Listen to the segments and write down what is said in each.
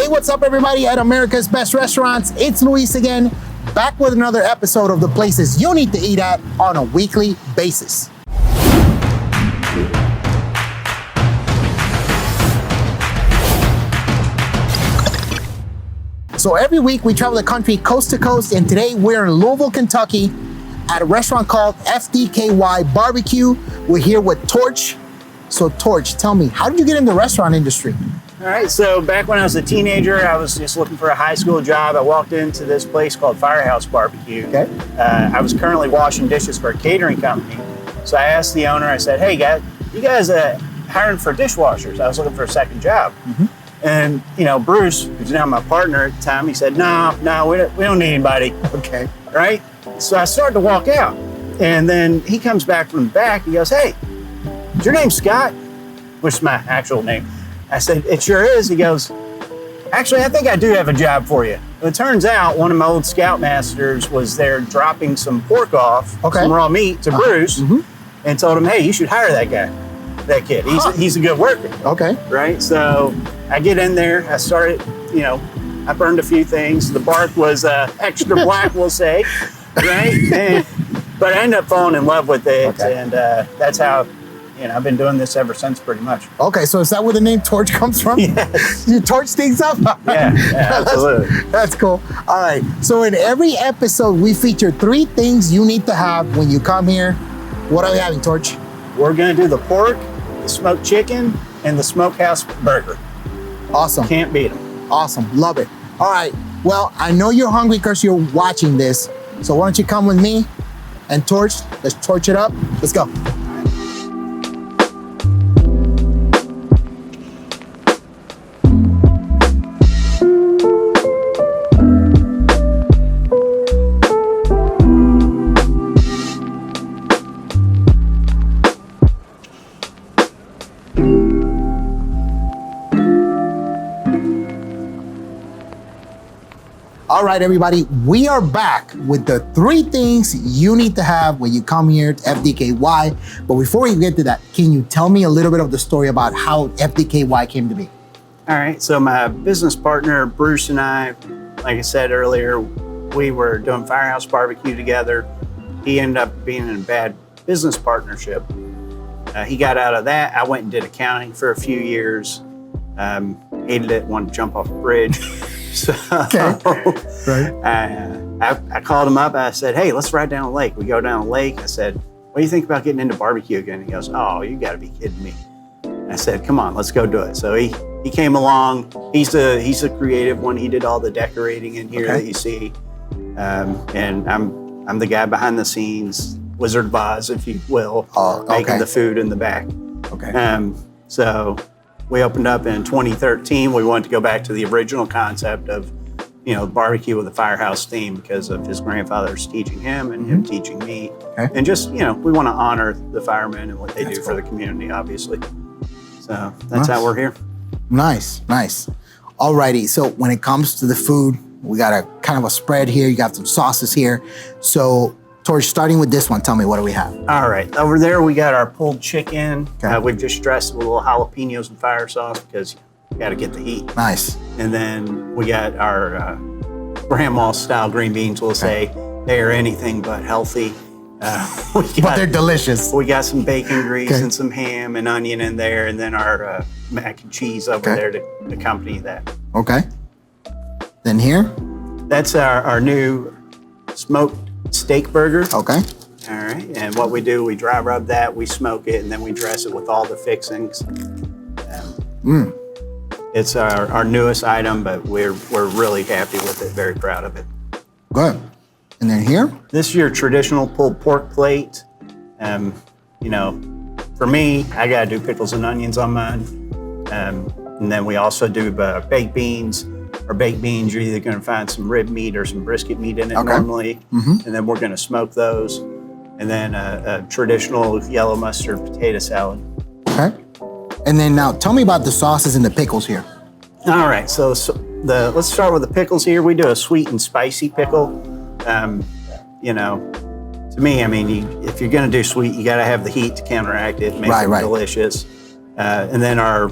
Hey, what's up, everybody at America's Best Restaurants? It's Luis again, back with another episode of the places you need to eat at on a weekly basis. So every week we travel the country coast to coast, and today we're in Louisville, Kentucky at a restaurant called FDKY BBQ. We're here with Torch. So Torch, tell me, how did you get in the restaurant industry? All right, so back when I was a teenager, I was just looking for a high school job. I walked into this place called Sirens. Okay. I was currently washing dishes for a catering company. So I asked the owner, I said, hey, you guys hiring for dishwashers? I was looking for a second job. Mm-hmm. And, Bruce, who's now my partner at the time, he said, no, we don't need anybody. Okay. Right? So I started to walk out. And then he comes back from the back. He goes, hey, is your name Scott? Which is my actual name. I said, it sure is. He goes, actually, I think I do have a job for you. It turns out one of my old scoutmasters was there dropping some pork off, some raw meat to Bruce, and told him, hey, you should hire that guy, that kid. He's a good worker. Okay. Right? So I get in there. I started, I burned a few things. The bark was extra black, we'll say. Right? But I ended up falling in love with it. Okay. And that's how... I've been doing this ever since, pretty much. Okay, so is that where the name Torch comes from? Yes. You torch things up? Yeah, absolutely. That's cool. All right, so in every episode, we feature 3 things you need to have when you come here. What are we having, Torch? We're gonna do the pork, the smoked chicken, and the Steakhouse Burger. Awesome. Can't beat them. Awesome, love it. All right, well, I know you're hungry because you're watching this, so why don't you come with me and Torch? Let's torch it up. Let's go. All right, everybody, we are back with the 3 things you need to have when you come here to FDKY. But before we get to that, can you tell me a little bit of the story about how FDKY came to be? All right, so my business partner, Bruce, and I, like I said earlier, we were doing Firehouse Barbecue together. He ended up being in a bad business partnership. He got out of that. I went and did accounting for a few years. Hated it, wanted to jump off a bridge. So right. I called him up. I said, hey, let's ride down the lake. We go down the lake. I said, what do you think about getting into barbecue again? He goes, oh, you got to be kidding me. I said, come on, let's go do it. So he came along. He's a creative one. He did all the decorating in here that you see. And I'm the guy behind the scenes, Wizard of Oz, if you will, making the food in the back. Okay. So we opened up in 2013. We wanted to go back to the original concept of, barbecue with a firehouse theme because of his grandfather's teaching him and him teaching me. Okay. And just, we want to honor the firemen and what they do for the community, obviously. So that's how we're here. Nice. All righty, so when it comes to the food, we got a kind of a spread here. You got some sauces here. So Torch, starting with this one, tell me, what do we have? All right, over there we got our pulled chicken. We've just dressed it with a little jalapenos and fire sauce because you got to get the heat. Nice. And then we got our grandma-style green beans. We'll say they are anything but healthy. But they're delicious. We got some bacon grease and some ham and onion in there, and then our mac and cheese over there to accompany that. Okay. Then here? That's our new smoked steak burger. Okay. All right, and what we do, we dry rub that, we smoke it, and then we dress it with all the fixings. It's our newest item, but we're really happy with it, very proud of it. Good. And then here? This is your traditional pulled pork plate. For me, I gotta do pickles and onions on mine. And then we also do baked beans. Our baked beans, you're either gonna find some rib meat or some brisket meat in it normally. And then we're gonna smoke those. And then a traditional yellow mustard potato salad. Okay. And then now tell me about the sauces and the pickles here. All right, so let's start with the pickles here. We do a sweet and spicy pickle. To me, if you're gonna do sweet, you gotta have the heat to counteract it, make it delicious. And then our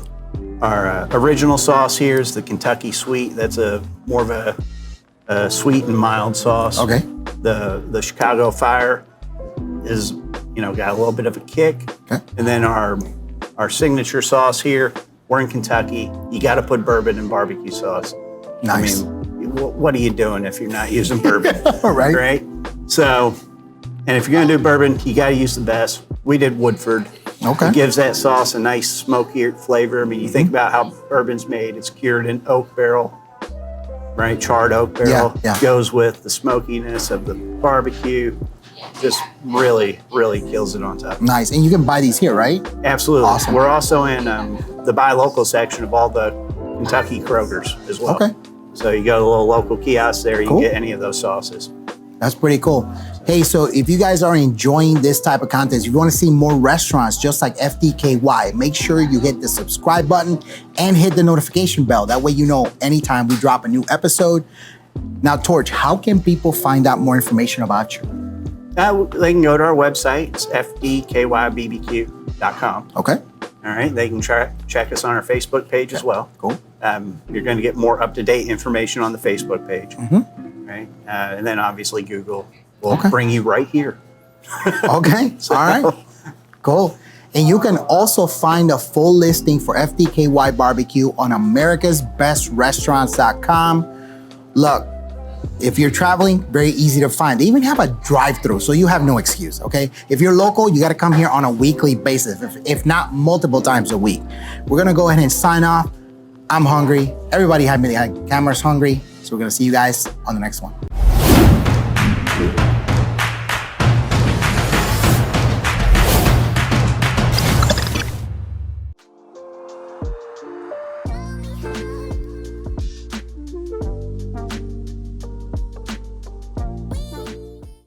Our original sauce here is the Kentucky Sweet. That's more of a sweet and mild sauce. Okay. The Chicago Fire is, got a little bit of a kick. Okay. And then our signature sauce here, we're in Kentucky. You got to put bourbon and barbecue sauce. Nice. I mean, what are you doing if you're not using bourbon? Right. Right? So, and if you're going to do bourbon, you got to use the best. We did Woodford. Okay. It gives that sauce a nice smoky flavor. I mean, you think about how bourbon's made. It's cured in oak barrel, right? Charred oak barrel. Yeah. Goes with the smokiness of the barbecue. Just really, really kills it on top. Nice. And you can buy these here, right? Absolutely. Awesome. We're also in the buy local section of all the Kentucky Krogers as well. Okay. So you go to a little local kiosk there, you Cool. can get any of those sauces. That's pretty cool. Hey, so if you guys are enjoying this type of content, if you want to see more restaurants just like FDKY, make sure you hit the subscribe button and hit the notification bell. That way you know anytime we drop a new episode. Now, Torch, how can people find out more information about you? They can go to our website. It's FDKYBBQ.com. Okay. All right. They can check us on our Facebook page as well. Cool. You're going to get more up-to-date information on the Facebook page. Mm-hmm. Right. And then obviously Google will Okay. bring you right here. Okay. All right. Cool. And you can also find a full listing for FDKY Barbecue on americasbestrestaurants.com. Look, if you're traveling, very easy to find. They even have a drive-through, so you have no excuse, okay? If you're local, you gotta come here on a weekly basis, if not multiple times a week. We're gonna go ahead and sign off. I'm hungry. Everybody had me, the camera's hungry. So we're gonna see you guys on the next one.